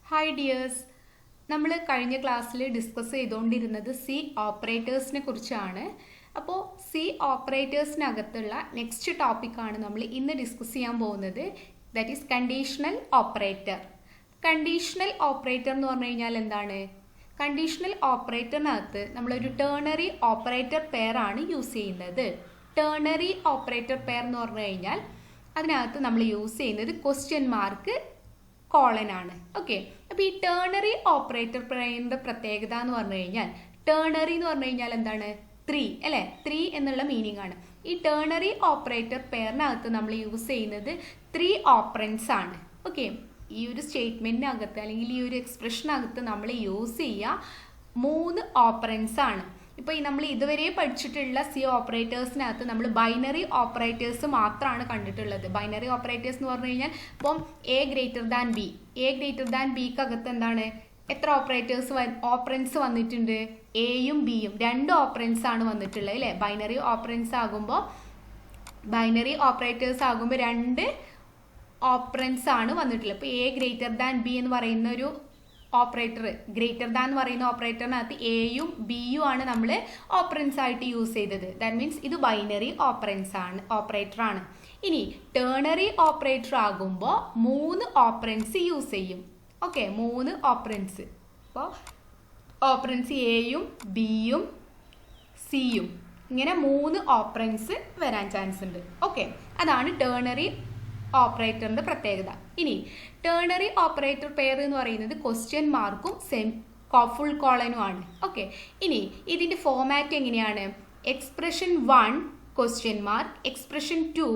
Hi dears, നമ്മൾ കഴിഞ്ഞ ക്ലാസ്സിൽ ഡിസ്കസ് ചെയ്തുകൊണ്ടിരുന്നത് സി ഓപ്പറേറ്റേഴ്സിനെ കുറിച്ചാണ്. അപ്പോൾ സി ഓപ്പറേറ്റേഴ്സിനകത്തുള്ള നെക്സ്റ്റ് ടോപ്പിക്കാണ് നമ്മൾ ഇന്ന് ഡിസ്കസ് ചെയ്യാൻ പോകുന്നത്. That is conditional operator. Conditional operator എന്ന് പറഞ്ഞു കഴിഞ്ഞാൽ എന്താണ്? കണ്ടീഷണൽ ഓപ്പറേറ്ററിനകത്ത് നമ്മളൊരു ടേണറി ഓപ്പറേറ്റർ പെയറാണ് യൂസ് ചെയ്യുന്നത്. ടേണറി ഓപ്പറേറ്റർ പെയർ എന്ന് പറഞ്ഞു കഴിഞ്ഞാൽ അതിനകത്ത് നമ്മൾ യൂസ് ചെയ്യുന്നത് ക്വസ്റ്റ്യൻ മാർക്ക് കോളൻ ആണ്. ഓക്കെ, അപ്പോൾ ഈ ടേണറി ഓപ്പറേറ്റർ പെയറിന്റെ പ്രത്യേകത എന്ന് പറഞ്ഞു കഴിഞ്ഞാൽ, ടേണറി എന്ന് പറഞ്ഞു കഴിഞ്ഞാൽ എന്താണ്? 3 അല്ലേ? 3 എന്നുള്ള മീനിങ് ആണ്. ഈ ടേണറി ഓപ്പറേറ്റർ പെയറിനകത്ത് നമ്മൾ യൂസ് ചെയ്യുന്നത് 3 ഓപ്പറൻസ് ആണ്. ഓക്കെ, ഈ ഒരു സ്റ്റേറ്റ്മെന്റിനകത്ത് അല്ലെങ്കിൽ ഈ ഒരു എക്സ്പ്രഷനകത്ത് നമ്മൾ യൂസ് ചെയ്യുക 3 ഓപ്പറൻസ് ആണ്. ഇപ്പോൾ ഈ നമ്മൾ ഇതുവരെ പഠിച്ചിട്ടുള്ള സി ഓപ്പറേറ്റേഴ്സിനകത്ത് നമ്മൾ ബൈനറി ഓപ്പറേറ്റേഴ്സ് മാത്രമാണ് കണ്ടിട്ടുള്ളത്. ബൈനറി ഓപ്പറേറ്റേഴ്സ് എന്ന് പറഞ്ഞു കഴിഞ്ഞാൽ ഇപ്പം A greater than B, A greater than ബിക്കകത്ത് എന്താണ്, എത്ര ഓപ്പറൻസ് വന്നിട്ടുണ്ട്? എയും ബിയും 2 ഓപ്പറൻസ് ആണ് വന്നിട്ടുള്ളത് അല്ലേ? ബൈനറി ഓപ്പറൻസ് ആകുമ്പോൾ, ബൈനറി ഓപ്പറേറ്റേഴ്സ് ആകുമ്പോൾ 2 ഓപ്പറൻസ് ആണ് വന്നിട്ടുള്ളത്. ഇപ്പോൾ എ ഗ്രേറ്റർ ദാൻ ബി എന്ന് പറയുന്ന ഒരു ഓപ്പറേറ്റർ, ഗ്രേറ്റർ ദാൻ എന്ന് പറയുന്ന ഓപ്പറേറ്ററിനകത്ത് എയും ബിയും ആണ് നമ്മൾ ഓപ്പറൻസ് ആയിട്ട് യൂസ് ചെയ്തത്. ദാറ്റ് മീൻസ് ഇത് ബൈനറി ഓപ്പറേറ്റർ ആണ്. ഇനി ടേണറി ഓപ്പറേറ്റർ ആകുമ്പോൾ 3 ഓപ്പറൻസ് യൂസ് ചെയ്യും. Okay, 3 operands. അപ്പോൾ ഓപ്പറൻസ് എയും ബിയും സിയും, ഇങ്ങനെ 3 ഓപ്പറൻസ് വരാൻ ചാൻസ് ഉണ്ട്. ഓക്കെ, അതാണ് ടേണറി ഓപ്പറേറ്ററിന്റെ പ്രത്യേകത. ഇനി ടേണറി ഓപ്പറേറ്റർ പെയർ എന്ന് പറയുന്നത് ക്വസ്റ്റ്യൻ മാർക്കും ഫുൾ കോളനും ആണ്. ഓക്കെ, ഇനി ഇതിന്റെ ഫോമാറ്റ് എങ്ങനെയാണ്? Expression 1 question mark, expression 2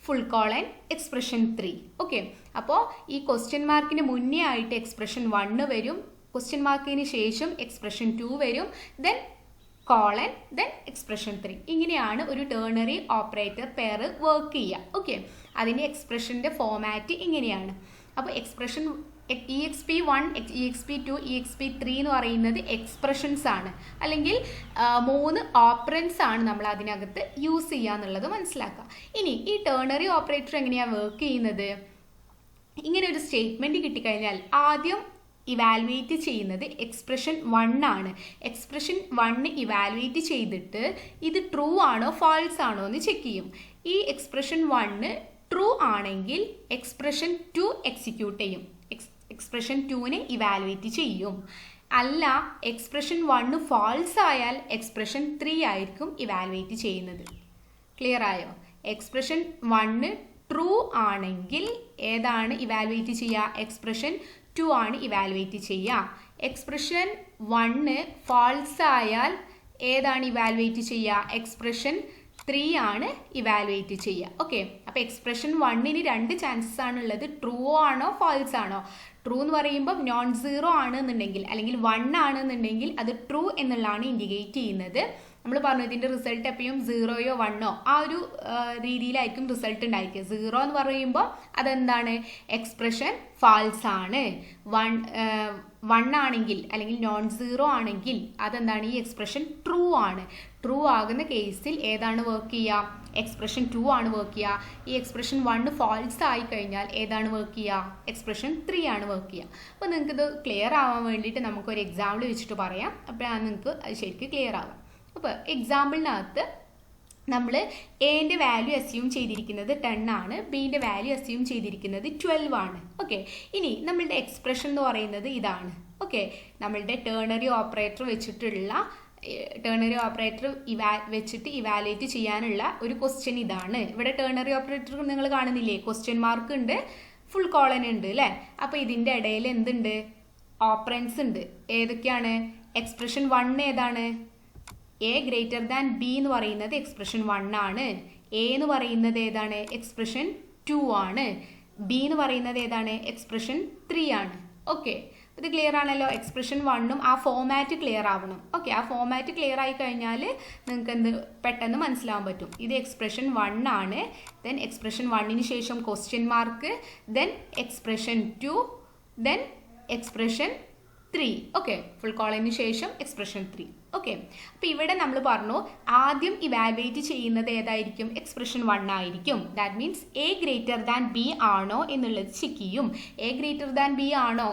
full colon, expression 3. Okay, അപ്പോൾ ഈ ക്വസ്റ്റ്യൻ മാർക്കിന് മുന്നേ ആയിട്ട് എക്സ്പ്രഷൻ 1 വരും, ക്വസ്റ്റ്യൻ മാർക്കിന് ശേഷം എക്സ്പ്രഷൻ 2 വരും, ദെൻ കോളൻ, ദെൻ എക്സ്പ്രഷൻ 3. ഇങ്ങനെയാണ് ഒരു ടേണറി ഓപ്പറേറ്റർ പെയർ വർക്ക് ചെയ്യുക. ഓക്കെ, അതിൻ്റെ എക്സ്പ്രഷൻ്റെ ഫോമാറ്റ് ഇങ്ങനെയാണ്. അപ്പോൾ എക്സ്പ്രഷൻ EXP1, EXP2, EXP3 എന്ന് പറയുന്നത് എക്സ്പ്രഷൻസ് ആണ്, അല്ലെങ്കിൽ 3 ഓപ്പറൻസ് ആണ് നമ്മൾ അതിനകത്ത് യൂസ് ചെയ്യുക എന്നുള്ളത് മനസ്സിലാക്കുക. ഇനി ഈ ടേണറി ഓപ്പറേറ്റർ എങ്ങനെയാണ് വർക്ക് ചെയ്യുന്നത്? ഇങ്ങനെ ഒരു സ്റ്റേറ്റ്മെൻറ്റ് കിട്ടിക്കഴിഞ്ഞാൽ ആദ്യം ഇവാലുവേറ്റ് ചെയ്യുന്നത് എക്സ്പ്രഷൻ 1 ആണ്. എക്സ്പ്രഷൻ 1 ഇവാലുവേറ്റ് ചെയ്തിട്ട് ഇത് ട്രൂ ആണോ ഫാൾസ് ആണോ എന്ന് ചെക്ക് ചെയ്യും. ഈ എക്സ്പ്രഷൻ 1 ട്രൂ ആണെങ്കിൽ എക്സ്പ്രഷൻ 2 എക്സിക്യൂട്ട് ചെയ്യും, എക്സ്പ്രഷൻ 2നെ ഇവാലുവേറ്റ് ചെയ്യും. അല്ല, എക്സ്പ്രഷൻ 1 ഫാൾസ് ആയാൽ എക്സ്പ്രഷൻ 3 ആയിരിക്കും ഇവാലുവേറ്റ് ചെയ്യുന്നത്. ക്ലിയർ ആയോ? എക്സ്പ്രഷൻ 1 ട്രൂ ആണെങ്കിൽ ഏതാണ് ഇവാലുവേറ്റ് ചെയ്യുക? എക്സ്പ്രഷൻ 2 ആണ് ഇവാലുവേറ്റ് ചെയ്യുക. എക്സ്പ്രഷൻ 1 ഫാൾസ് ആയാൽ ഏതാണ് ഇവാലുവേറ്റ് ചെയ്യുക? എക്സ്പ്രഷൻ 3 ആണ് ഇവാലുവേറ്റ് ചെയ്യുക. ഓക്കെ, അപ്പോൾ എക്സ്പ്രഷൻ 1ന് 2 ചാൻസസ് ആണുള്ളത്. ട്രൂ ആണോ ഫാൾസ് ആണോ? ട്രൂ എന്ന് പറയുമ്പോൾ നോൺ സീറോ ആണെന്നുണ്ടെങ്കിൽ അല്ലെങ്കിൽ 1 ആണെന്നുണ്ടെങ്കിൽ അത് ട്രൂ എന്നുള്ളതാണ് ഇൻഡിക്കേറ്റ് ചെയ്യുന്നത്. നമ്മൾ പറഞ്ഞു ഇതിൻ്റെ റിസൾട്ട് എപ്പോഴും 0യോ 1ഓ ആ ഒരു രീതിയിലായിരിക്കും റിസൾട്ട് ഉണ്ടായിരിക്കുക. 0 എന്ന് പറയുമ്പോൾ അതെന്താണ്? എക്സ്പ്രഷൻ ഫാൾസ് ആണ്. 1 ആണെങ്കിൽ അല്ലെങ്കിൽ നോൺ സീറോ ആണെങ്കിൽ അതെന്താണ്? ഈ എക്സ്പ്രഷൻ ട്രൂ ആണ്. ട്രൂ ആകുന്ന കേസിൽ ഏതാണ് വർക്ക് ചെയ്യുക? എക്സ്പ്രഷൻ 2 ആണ് വർക്ക് ചെയ്യുക. ഈ എക്സ്പ്രഷൻ 1 ഫാൾസ് ആയി കഴിഞ്ഞാൽ ഏതാണ് വർക്ക് ചെയ്യുക? എക്സ്പ്രഷൻ 3 ആണ് വർക്ക് ചെയ്യുക. അപ്പോൾ നിങ്ങൾക്കിത് ക്ലിയർ ആവാൻ വേണ്ടിയിട്ട് നമുക്കൊരു എക്സാമ്പിൾ വെച്ചിട്ട് പറയാം. അപ്പോഴാണ് നിങ്ങൾക്ക് അത് ശരിക്കും ക്ലിയർ ആവാം. അപ്പോൾ എക്സാമ്പിളിനകത്ത് നമ്മൾ എൻ്റെ വാല്യൂ അസ്യൂം ചെയ്തിരിക്കുന്നത് 10 ആണ്, ബിൻ്റെ വാല്യൂ അസ്യൂം ചെയ്തിരിക്കുന്നത് 12 ആണ്. ഓക്കെ, ഇനി നമ്മളുടെ എക്സ്പ്രഷൻ എന്ന് പറയുന്നത് ഇതാണ്. ഓക്കെ, നമ്മളുടെ ടേണറി ഓപ്പറേറ്റർ വെച്ചിട്ടുള്ള വെച്ചിട്ട് ഇവാലുവേറ്റ് ചെയ്യാനുള്ള ഒരു ക്വസ്റ്റ്യൻ ഇതാണ്. ഇവിടെ ടേണറി ഓപ്പറേറ്റർ നിങ്ങൾ കാണുന്നില്ലേ? ക്വസ്റ്റ്യൻ മാർക്ക് ഉണ്ട്, ഫുൾ കോളൻ ഉണ്ട് അല്ലേ? അപ്പോൾ ഇതിൻ്റെ ഇടയിൽ എന്തുണ്ട്? ഓപ്പറൻസ് ഉണ്ട്. ഏതൊക്കെയാണ്? എക്സ്പ്രഷൻ 1 ഏതാണ്? എ ഗ്രേറ്റർ ദാൻ ബി എന്ന് പറയുന്നത് എക്സ്പ്രഷൻ 1 ആണ്. എ എന്ന് പറയുന്നത് ഏതാണ്? എക്സ്പ്രഷൻ 2 ആണ്. ബി എന്ന് പറയുന്നത് ഏതാണ്? എക്സ്പ്രഷൻ 3 ആണ്. ഓക്കെ, ഇത് ക്ലിയർ ആണല്ലോ? എക്സ്പ്രഷൻ 1ഉം ആ ഫോമാറ്റ് ക്ലിയർ ആവണം. ഓക്കെ, ആ ഫോമാറ്റ് ക്ലിയർ ആയി കഴിഞ്ഞാൽ നിങ്ങൾക്ക് പെട്ടെന്ന് മനസ്സിലാവാൻ പറ്റും. ഇത് എക്സ്പ്രഷൻ 1 ആണ്, ദെൻ എക്സ്പ്രഷൻ 1ന് ശേഷം question mark, then expression 2, then expression 3. Okay, full കോളന് ശേഷം എക്സ്പ്രഷൻ 3. ഓക്കെ, അപ്പോൾ ഇവിടെ നമ്മൾ പറഞ്ഞു ആദ്യം ഇവാലുവേറ്റ് ചെയ്യുന്നത് ഏതായിരിക്കും? എക്സ്പ്രഷൻ 1 ആയിരിക്കും. That means A greater than B ആണോ എന്നുള്ളത് ചെക്ക് ചെയ്യും. എ ഗ്രേറ്റർ ദാൻ ബി ആണോ?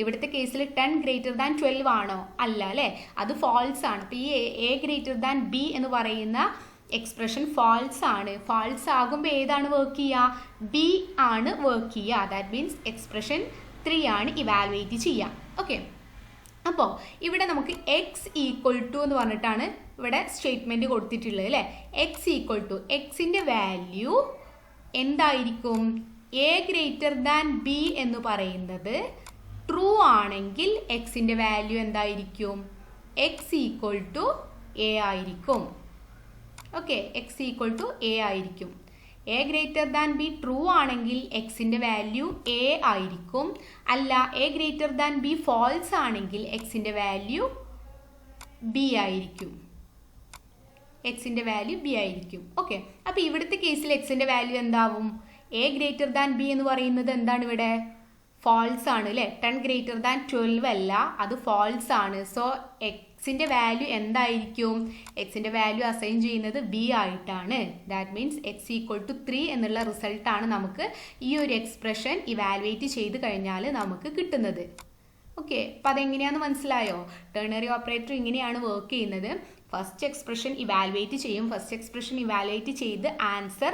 ഇവിടുത്തെ കേസിൽ 10 ഗ്രേറ്റർ ദാൻ 12 ആണോ? അല്ല അല്ലേ, അത് ഫാൾസ് ആണ്. അപ്പോൾ ഈ എ ഗ്രേറ്റർ ദാൻ ബി എന്ന് പറയുന്ന എക്സ്പ്രഷൻ ഫാൾസ് ആണ്. ഫാൾസ് ആകുമ്പോൾ ഏതാണ് വർക്ക് ചെയ്യുക? ബി ആണ് വർക്ക് ചെയ്യുക. ദാറ്റ് മീൻസ് എക്സ്പ്രഷൻ 3 ആണ് ഇവാലുവേറ്റ് ചെയ്യുക. ഓക്കെ, അപ്പോൾ ഇവിടെ നമുക്ക് എക്സ് ഈക്വൽ ടു എന്ന് പറഞ്ഞിട്ടാണ് ഇവിടെ സ്റ്റേറ്റ്മെൻറ്റ് കൊടുത്തിട്ടുള്ളത് അല്ലേ. എക്സ് ഈക്വൽ ടു, എക്സിൻ്റെ വാല്യൂ എന്തായിരിക്കും? എ ഗ്രേറ്റർ ദാൻ ബി എന്ന് പറയുന്നത് ട്രൂ ആണെങ്കിൽ എക്സിൻ്റെ വാല്യൂ എന്തായിരിക്കും? എക്സ് ഈക്വൽ ടു എ ആയിരിക്കും. Okay, X equal to A ആയിരിക്കും. A greater than B true ആണെങ്കിൽ എക്സിൻ്റെ വാല്യൂ എ ആയിരിക്കും. അല്ല, A greater than B false ആണെങ്കിൽ എക്സിൻ്റെ വാല്യൂ ബി ആയിരിക്കും. എക്സിൻ്റെ വാല്യൂ ബി ആയിരിക്കും. ഓക്കെ, അപ്പോൾ ഇവിടുത്തെ കേസിൽ എക്സിൻ്റെ വാല്യൂ എന്താവും? എ ഗ്രേറ്റർ ദാൻ ബി എന്ന് പറയുന്നത് എന്താണ് ഇവിടെ? ഫാൾസ് ആണ് അല്ലേ. 10 ഗ്രേറ്റർ ദാൻ 12 അല്ല, അത് ഫാൾസ് ആണ്. സോ എക്സിൻ്റെ വാല്യൂ എന്തായിരിക്കും? എക്സിൻ്റെ വാല്യൂ അസൈൻ ചെയ്യുന്നത് ബി ആയിട്ടാണ്. That means X equal to 3 എന്നുള്ള റിസൾട്ടാണ് നമുക്ക് ഈ ഒരു എക്സ്പ്രഷൻ ഇവാലുവേറ്റ് ചെയ്ത് കഴിഞ്ഞാൽ നമുക്ക് കിട്ടുന്നത്. ഓക്കെ, അപ്പോൾ അതെങ്ങനെയാണെന്ന് മനസ്സിലായോ? ടെർണറി ഓപ്പറേറ്റർ ഇങ്ങനെയാണ് വർക്ക് ചെയ്യുന്നത്. ഫസ്റ്റ് എക്സ്പ്രഷൻ ഇവാലുവേറ്റ് ചെയ്യും. ഫസ്റ്റ് എക്സ്പ്രഷൻ ഇവാലുവേറ്റ് ചെയ്ത് ആൻസർ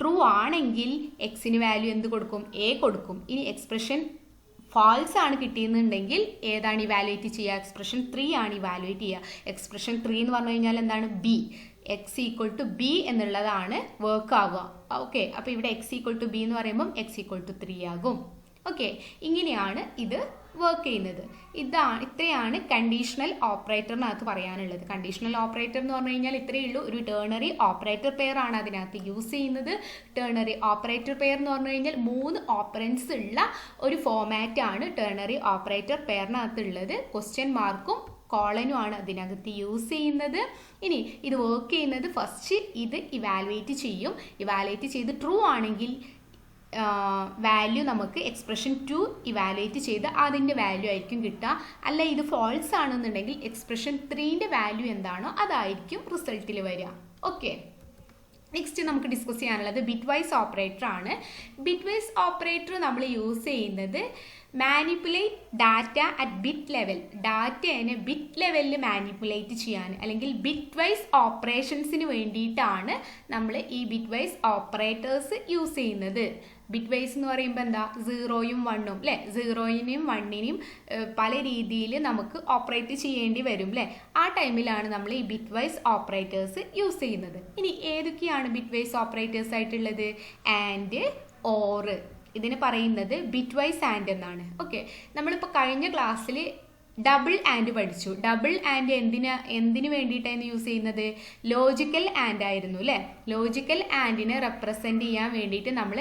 ട്രൂ ആണെങ്കിൽ എക്സിന് വാല്യൂ എന്ത് കൊടുക്കും? എ കൊടുക്കും. ഇനി എക്സ്പ്രഷൻ ഫാൾസ് ആണ് കിട്ടിയെന്നുണ്ടെങ്കിൽ ഏതാണ് ഇവാലുവേറ്റ് ചെയ്യുക? എക്സ്പ്രഷൻ 3 ആണ് ഇവാലുവേറ്റ് ചെയ്യുക. എക്സ്പ്രഷൻ 3 എന്ന് പറഞ്ഞു കഴിഞ്ഞാൽ എന്താണ്? B. X equal to B എന്നുള്ളതാണ് വർക്ക് ആവുക. ഓക്കെ, അപ്പോൾ ഇവിടെ എക്സ് ഈക്വൽ ടു ബി എന്ന് പറയുമ്പം എക്സ് ഈക്വൽ ടു 3 ആകും. ഓക്കെ, ഇങ്ങനെയാണ് ഇത് വർക്ക് ചെയ്യുന്നത്. ഇത്രയാണ് കണ്ടീഷണൽ ഓപ്പറേറ്ററിനകത്ത് പറയാനുള്ളത്. കണ്ടീഷണൽ ഓപ്പറേറ്റർ എന്ന് പറഞ്ഞു കഴിഞ്ഞാൽ ഇത്രയേ ഉള്ളൂ. ഒരു ടെർണറി ഓപ്പറേറ്റർ പെയർ ആണ് അതിനകത്ത് യൂസ് ചെയ്യുന്നത്. ടെർണറി ഓപ്പറേറ്റർ പെയർ എന്ന് പറഞ്ഞു കഴിഞ്ഞാൽ 3 ഓപ്പറൻസ് ഉള്ള ഒരു ഫോമാറ്റ് ആണ് ടെർണറി ഓപ്പറേറ്റർ പെയറിനകത്ത് ഉള്ളത്. ക്വസ്റ്റ്യൻ മാർക്കും കോളനും ആണ് അതിനകത്ത് യൂസ് ചെയ്യുന്നത്. ഇനി ഇത് വർക്ക് ചെയ്യുന്നത് ഫസ്റ്റ് ഇത് ഇവാലുവേറ്റ് ചെയ്യും. ഇവാലുവേറ്റ് ചെയ്ത് ട്രൂ ആണെങ്കിൽ വാല്യൂ നമുക്ക് എക്സ്പ്രഷൻ 2 ഇവാലുവേറ്റ് ചെയ്ത് അതിൻ്റെ വാല്യൂ ആയിരിക്കും കിട്ടുക. അല്ല, ഇത് ഫാൾസ് ആണെന്നുണ്ടെങ്കിൽ എക്സ്പ്രഷൻ 3ൻ്റെ വാല്യൂ എന്താണോ അതായിരിക്കും റിസൾട്ടിൽ വരിക. ഓക്കെ, നെക്സ്റ്റ് നമുക്ക് ഡിസ്കസ് ചെയ്യാനുള്ളത് ബിറ്റ് വൈസ് ഓപ്പറേറ്റർ ആണ്. ബിറ്റ് വൈസ് ഓപ്പറേറ്റർ നമ്മൾ യൂസ് ചെയ്യുന്നത് manipulate data at bit level. ഡാറ്റേനെ ബിറ്റ് ലെവലിൽ മാനിപ്പുലേറ്റ് ചെയ്യാൻ അല്ലെങ്കിൽ ബിറ്റ് വൈസ് ഓപ്പറേഷൻസിന് വേണ്ടിയിട്ടാണ് നമ്മൾ ഈ ബിറ്റ് വൈസ് ഓപ്പറേറ്റേഴ്സ് യൂസ് ചെയ്യുന്നത്. ബിറ്റ് വൈസ് എന്ന് പറയുമ്പോൾ എന്താ? 0യും 1ഉം അല്ലേ. 0നെയും 1നെയും പല രീതിയിൽ നമുക്ക് ഓപ്പറേറ്റ് ചെയ്യേണ്ടി വരും അല്ലേ. ആ ടൈമിലാണ് നമ്മൾ ഈ ബിറ്റ് വൈസ് ഓപ്പറേറ്റേഴ്സ് യൂസ് ചെയ്യുന്നത്. ഇനി ഏതൊക്കെയാണ് ബിറ്റ് വൈസ് ഓപ്പറേറ്റേഴ്സ് ആയിട്ടുള്ളത്? And, or. ഇതിന് പറയുന്നത് ബിറ്റ് വൈസ് ആൻഡ് എന്നാണ്. ഓക്കെ, നമ്മളിപ്പോൾ കഴിഞ്ഞ ക്ലാസ്സിൽ ഡബിൾ ആൻഡ് പഠിച്ചു. ഡബിൾ ആൻഡ് എന്തിനു വേണ്ടിയിട്ടായിരുന്നു യൂസ് ചെയ്യുന്നത്? ലോജിക്കൽ ആൻഡ് ആയിരുന്നു അല്ലേ. ലോജിക്കൽ ആൻഡിനെ റെപ്രസെൻറ്റ് ചെയ്യാൻ വേണ്ടിയിട്ട് നമ്മൾ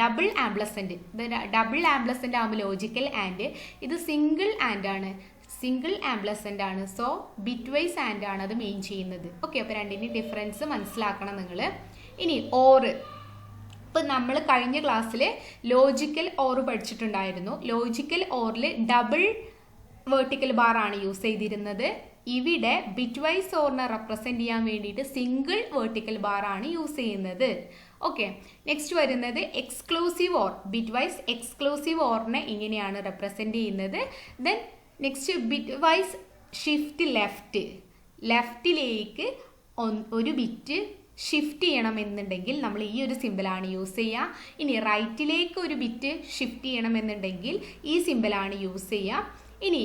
ഡബിൾ ആംപ്ലസെൻറ്റ്, ഡബിൾ ആംപ്ലസെൻറ്റ് ആകുമ്പോൾ ലോജിക്കൽ ആൻഡ്, ഇത് സിംഗിൾ ആൻഡ് ആണ്, സിംഗിൾ ആംപ്ലസെൻ്റ് ആണ്. സോ ബിറ്റ് വൈസ് ആൻഡ് ആണ് അത് മെയിൻ ചെയ്യുന്നത്. ഓക്കെ, അപ്പോൾ രണ്ടിൻ്റെ ഡിഫറൻസ് മനസ്സിലാക്കണം നിങ്ങൾ. ഇനി ഓർ. ഇപ്പം നമ്മൾ കഴിഞ്ഞ ക്ലാസ്സിൽ ലോജിക്കൽ ഓർ പഠിച്ചിട്ടുണ്ടായിരുന്നു. ലോജിക്കൽ ഓറിൽ ഡബിൾ വെർട്ടിക്കൽ ബാർ ആണ് യൂസ് ചെയ്തിരുന്നത്. ഇവിടെ ബിറ്റ് വൈസ് ഓറിനെ റെപ്രസെൻറ്റ് ചെയ്യാൻ വേണ്ടിയിട്ട് സിംഗിൾ വെർട്ടിക്കൽ ബാർ ആണ് യൂസ് ചെയ്യുന്നത്. ഓക്കെ, നെക്സ്റ്റ് വരുന്നത് exclusive or. Bitwise exclusive ഓറിനെ ഇങ്ങനെയാണ് റെപ്രസെൻറ്റ് ചെയ്യുന്നത്. Then next bitwise shift left. ലെഫ്റ്റിലേക്ക് ഒരു ബിറ്റ് ഷിഫ്റ്റ് ചെയ്യണമെന്നുണ്ടെങ്കിൽ നമ്മൾ ഈ ഒരു സിമ്പിളാണ് യൂസ് ചെയ്യുക. ഇനി റൈറ്റിലേക്ക് ഒരു ബിറ്റ് ഷിഫ്റ്റ് ചെയ്യണമെന്നുണ്ടെങ്കിൽ ഈ സിമ്പിളാണ് യൂസ് ചെയ്യുക. ഇനി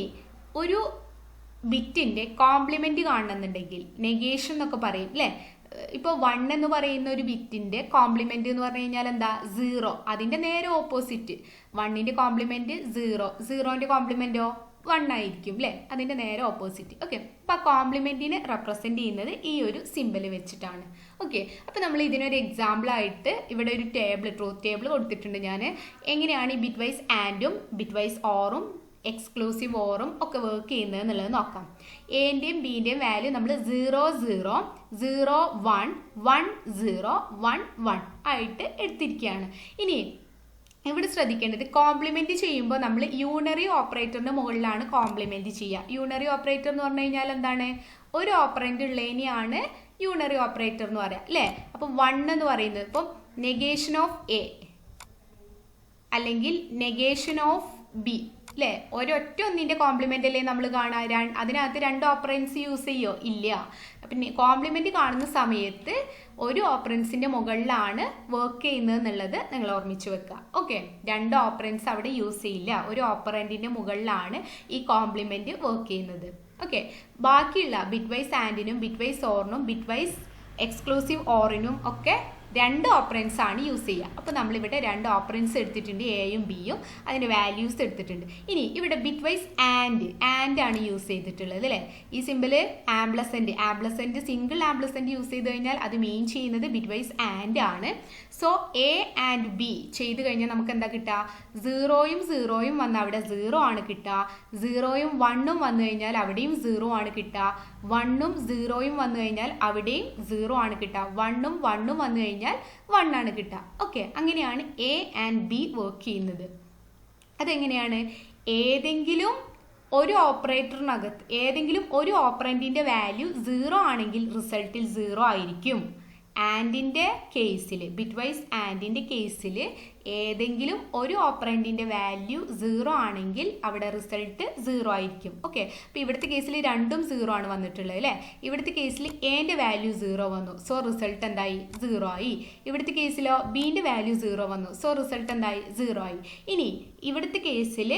ഒരു ബിറ്റിൻ്റെ കോംപ്ലിമെൻറ്റ് കാണണമെന്നുണ്ടെങ്കിൽ നെഗേഷൻ എന്നൊക്കെ പറയും അല്ലേ. ഇപ്പോൾ 1 എന്ന് പറയുന്ന ഒരു ബിറ്റിൻ്റെ കോംപ്ലിമെൻറ്റ് എന്ന് പറഞ്ഞു കഴിഞ്ഞാൽ എന്താ? 0. അതിൻ്റെ നേരെ ഓപ്പോസിറ്റ്. 1ൻ്റെ കോംപ്ലിമെൻറ്റ് 0, 0ൻ്റെ കോംപ്ലിമെൻറ്റോ 1 ആയിരിക്കും അല്ലേ. അതിൻ്റെ നേരെ ഓപ്പോസിറ്റ്. ഓക്കെ, അപ്പോൾ കോംപ്ലിമെൻറ്റിനെ റെപ്രസെൻറ്റ് ചെയ്യുന്നത് ഈ ഒരു സിമ്പിൾ വെച്ചിട്ടാണ്. ഓക്കെ, അപ്പോൾ നമ്മൾ ഇതിനൊരു എക്സാമ്പിളായിട്ട് ഇവിടെ ഒരു ടേബിൾ, ട്രൂത്ത് ടേബിൾ കൊടുത്തിട്ടുണ്ട് ഞാൻ. എങ്ങനെയാണ് ഈ ബിറ്റ് വൈസ് ആൻഡും ബിറ്റ് വൈസ് ഓറും എക്സ്ക്ലൂസീവ് ഓറും ഒക്കെ വർക്ക് ചെയ്യുന്നത് എന്നുള്ളത് നോക്കാം. എൻ്റെയും ബിൻ്റെയും വാല്യൂ നമ്മൾ 0 0 0 1 1 0 1 1 ആയിട്ട് എടുത്തിരിക്കുകയാണ്. ഇനി ഇവിടെ ശ്രദ്ധിക്കേണ്ടത് കോംപ്ലിമെന്റ് ചെയ്യുമ്പോൾ നമ്മൾ യൂണറി ഓപ്പറേറ്ററിന്റെ മുകളിലാണ് കോംപ്ലിമെന്റ് ചെയ്യുക. യൂണറി ഓപ്പറേറ്റർ എന്ന് പറഞ്ഞു കഴിഞ്ഞാൽ എന്താണ്? ഒരു ഓപ്പറന്റ് ഉള്ളതിനെയാണ് യൂണറി ഓപ്പറേറ്റർ എന്ന് പറയാം അല്ലേ. അപ്പം 1 എന്ന് പറയുന്നത് ഇപ്പം നെഗേഷൻ ഓഫ് എ അല്ലെങ്കിൽ നെഗേഷൻ ഓഫ് ബി അല്ലേ, ഒരൊറ്റ ഒന്നിന്റെ കോംപ്ലിമെന്റ് അല്ലേ നമ്മൾ കാണാൻ. അതിനകത്ത് 2 ഓപ്പറൻസ് യൂസ് ചെയ്യോ? ഇല്ല. അപ്പം കോംപ്ലിമെന്റ് കാണുന്ന സമയത്ത് ഒരു ഓപ്പറൻസിന്റെ മുകളിലാണ് വർക്ക് ചെയ്യുന്നത് എന്നുള്ളത് നിങ്ങൾ ഓർമ്മിച്ച് വെക്കുക. ഓക്കെ, 2 ഓപ്പറൻസ് അവിടെ യൂസ് ചെയ്യില്ല, ഒരു ഓപ്പറന്റിന്റെ മുകളിലാണ് ഈ കോംപ്ലിമെന്റ് വർക്ക് ചെയ്യുന്നത്. ഓക്കെ, ബാക്കിയുള്ള ബിറ്റ് വൈസ് ആൻഡിനും ബിറ്റ് വൈസ് ഓറിനും ബിറ്റ് വൈസ് എക്സ്ക്ലൂസീവ് ഓറിനും ഒക്കെ 2 ഓപ്പറൻസ് ആണ് യൂസ് ചെയ്യുക. അപ്പോൾ നമ്മളിവിടെ 2 ഓപ്പറൻസ് എടുത്തിട്ടുണ്ട്, എയും ബിയും, അതിൻ്റെ വാല്യൂസ് എടുത്തിട്ടുണ്ട്. ഇനി ഇവിടെ ബിറ്റ് വൈസ് ആൻഡ് ആണ് യൂസ് ചെയ്തിട്ടുള്ളത് അല്ലേ. ഈ സിമ്പിള് ആംപ്ലസെന്റ് സിംഗിൾ ആംപ്ലസെന്റ് യൂസ് ചെയ്ത് കഴിഞ്ഞാൽ അത് മീൻ ചെയ്യുന്നത് ബിറ്റ് വൈസ് ആൻഡ് ആണ്. സോ എ ആൻഡ് ബി ചെയ്ത് കഴിഞ്ഞാൽ നമുക്ക് എന്താ കിട്ടുക? 0യും 0യും വന്ന് അവിടെ 0 ആണ് കിട്ടുക. 0യും 1ഉം വന്നു കഴിഞ്ഞാൽ അവിടെയും 0 ആണ് കിട്ടുക. 1ഉം 0യും വന്നു കഴിഞ്ഞാൽ അവിടെയും 0 ആണ് കിട്ടുക. 1ഉം 1ഉം വന്നു കഴിഞ്ഞാൽ 1 ആണ് കിട്ടുക. ഓക്കെ, അങ്ങനെയാണ് എ ആൻഡ് ബി വർക്ക് ചെയ്യുന്നത്. അതെങ്ങനെയാണ്? ഏതെങ്കിലും ഒരു ഓപ്പറേറ്ററിനകത്ത് ഏതെങ്കിലും ഒരു ഓപ്പറന്റിന്റെ വാല്യൂ 0 ആണെങ്കിൽ റിസൾട്ടിൽ 0 ആയിരിക്കും. ആൻഡിന്റെ കേസിൽ, ബിറ്റ് വൈസ് ആൻഡിന്റെ കേസിൽ ഏതെങ്കിലും ഒരു ഓപ്പറന്റിന്റെ വാല്യൂ 0 ആണെങ്കിൽ അവിടെ റിസൾട്ട് 0 ആയിരിക്കും. ഓക്കെ, അപ്പോൾ ഇവിടുത്തെ കേസിൽ 2ഉം 0 ആണ് വന്നിട്ടുള്ളത് അല്ലേ. ഇവിടുത്തെ കേസിൽ എന്റെ വാല്യൂ 0 വന്നു, സോ റിസൾട്ട് എന്തായി? 0 ആയി. ഇവിടുത്തെ കേസിലോ ബിന്റെ വാല്യൂ 0 വന്നു, സോ റിസൾട്ട് എന്തായി? 0 ആയി. ഇനി ഇവിടുത്തെ കേസിൽ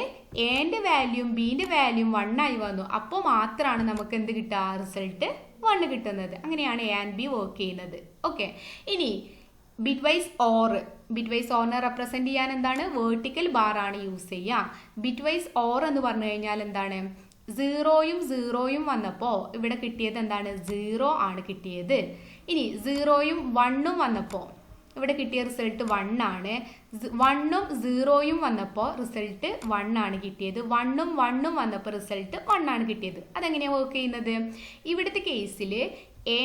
എന്റെ വാല്യൂം ബിന്റെ വാല്യൂം 1 ആയി വന്നു, അപ്പോൾ മാത്രമാണ് നമുക്ക് എന്ത് കിട്ടുക? റിസൾട്ട് 1 കിട്ടുന്നത്. അങ്ങനെയാണ് എ ആൻഡ് ബി വർക്ക് ചെയ്യുന്നത്. ഓക്കെ, ഇനി ബിറ്റ് വൈസ് ഓറിനെ റെപ്രസെന്റ് ചെയ്യാൻ എന്താണ്? വേർട്ടിക്കൽ ബാർ ആണ് യൂസ് ചെയ്യുക. ബിറ്റ് വൈസ് ഓർ എന്ന് പറഞ്ഞു കഴിഞ്ഞാൽ എന്താണ്? 0യും 0യും വന്നപ്പോൾ ഇവിടെ കിട്ടിയത് എന്താണ്? 0 ആണ് കിട്ടിയത്. ഇനി 0യും 1ഉം വന്നപ്പോൾ ഇവിടെ കിട്ടിയ റിസൾട്ട് 1 ആണ്. 1ഉം 0യും വന്നപ്പോൾ റിസൾട്ട് 1 ആണ് കിട്ടിയത്. 1ഉം 1ഉം വന്നപ്പോൾ റിസൾട്ട് 1 ആണ് കിട്ടിയത്. അതെങ്ങനെയാണ് വർക്ക് ചെയ്യുന്നത്? ഇവിടുത്തെ കേസിൽ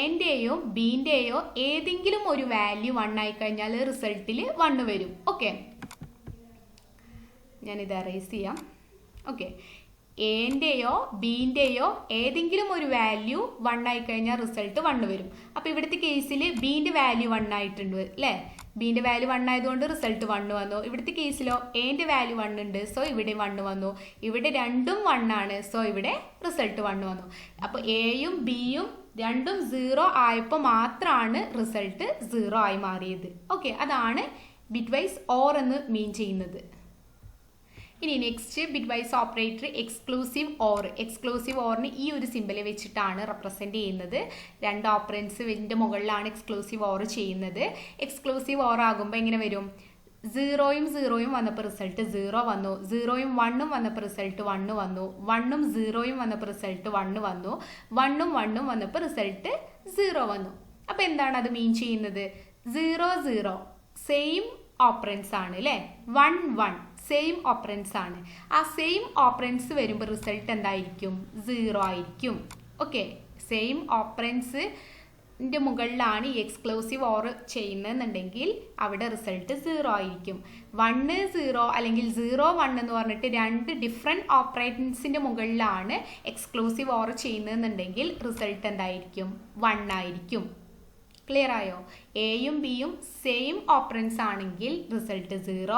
എൻ്റെയോ ബിൻ്റെയോ ഏതെങ്കിലും ഒരു വാല്യൂ 1 ആയി കഴിഞ്ഞാൽ റിസൾട്ടിൽ 1 വരും. ഓക്കെ, ഞാനിത് അറേസ് ചെയ്യാം. ഓക്കെ, എൻ്റെയോ ബിൻ്റെയോ ഏതെങ്കിലും ഒരു വാല്യൂ 1 ആയി കഴിഞ്ഞാൽ റിസൾട്ട് 1 വരും. അപ്പോൾ ഇവിടുത്തെ കേസിൽ ബിൻ്റെ വാല്യൂ 1 ആയിട്ടുണ്ട് അല്ലേ. ബിൻ്റെ വാല്യൂ 1 ആയതുകൊണ്ട് റിസൾട്ട് 1 വന്നു. ഇവിടുത്തെ കേസിലോ എൻ്റെ വാല്യൂ 1 ഉണ്ട്, സോ ഇവിടെ 1 വന്നു. ഇവിടെ രണ്ടും 1 ആണ്, സോ ഇവിടെ റിസൾട്ട് 1 വന്നു. അപ്പോൾ എയും ബിയും രണ്ടും 0 ആയപ്പോൾ മാത്രമാണ് റിസൾട്ട് 0 ആയി മാറിയത്. ഓക്കെ, അതാണ് ബിറ്റ് വൈസ് ഓർ എന്ന് മീൻ ചെയ്യുന്നത്. ഇനി next bitwise operator exclusive ഓറിന് ഈ ഒരു സിമ്പിൾ വെച്ചിട്ടാണ് റെപ്രസെന്റ് ചെയ്യുന്നത്. 2 ഓപ്പറൻസിന്റെ മുകളിലാണ് എക്സ്ക്ലൂസീവ് ഓർ ചെയ്യുന്നത്. എക്സ്ക്ലൂസീവ് ഓർ ആകുമ്പോൾ എങ്ങനെ വരും? 0യും 0യും വന്നപ്പോൾ റിസൾട്ട് 0 വന്നു. 0യും 1ഉം വന്നപ്പോൾ റിസൾട്ട് 1 വന്നു. 1ഉം 0യും വന്നപ്പോൾ റിസൾട്ട് 1 വന്നു. 1ഉം 1ഉം വന്നപ്പോൾ റിസൾട്ട് 0 വന്നു. അപ്പോൾ എന്താണ് അത് മീൻ ചെയ്യുന്നത്? 0 0 സെയിം ഓപ്പറൻസ് ആണ് അല്ലേ. 1 1 സെയിം ഓപ്പറൻസ് ആണ്. ആ സെയിം ഓപ്പറൻസ് വരുമ്പോൾ റിസൾട്ട് എന്തായിരിക്കും? 0 ആയിരിക്കും. ഓക്കെ, സെയിം ഓപ്പറൻസിൻ്റെ മുകളിലാണ് ഈ എക്സ്ക്ലൂസീവ് ഓർ ചെയ്യുന്നതെന്നുണ്ടെങ്കിൽ അവിടെ റിസൾട്ട് 0 ആയിരിക്കും. 1 0 അല്ലെങ്കിൽ 0 1 എന്ന് പറഞ്ഞിട്ട് 2 ഡിഫറെൻറ്റ് ഓപ്പറേറ്റൻസിൻ്റെ മുകളിലാണ് എക്സ്ക്ലൂസീവ് ഓർ ചെയ്യുന്നതെന്നുണ്ടെങ്കിൽ റിസൾട്ട് എന്തായിരിക്കും? 1 ആയിരിക്കും. ക്ലിയർ ആയോ? എയും ബിയും സെയിം ഓപ്പറൻസ് ആണെങ്കിൽ റിസൾട്ട് 0,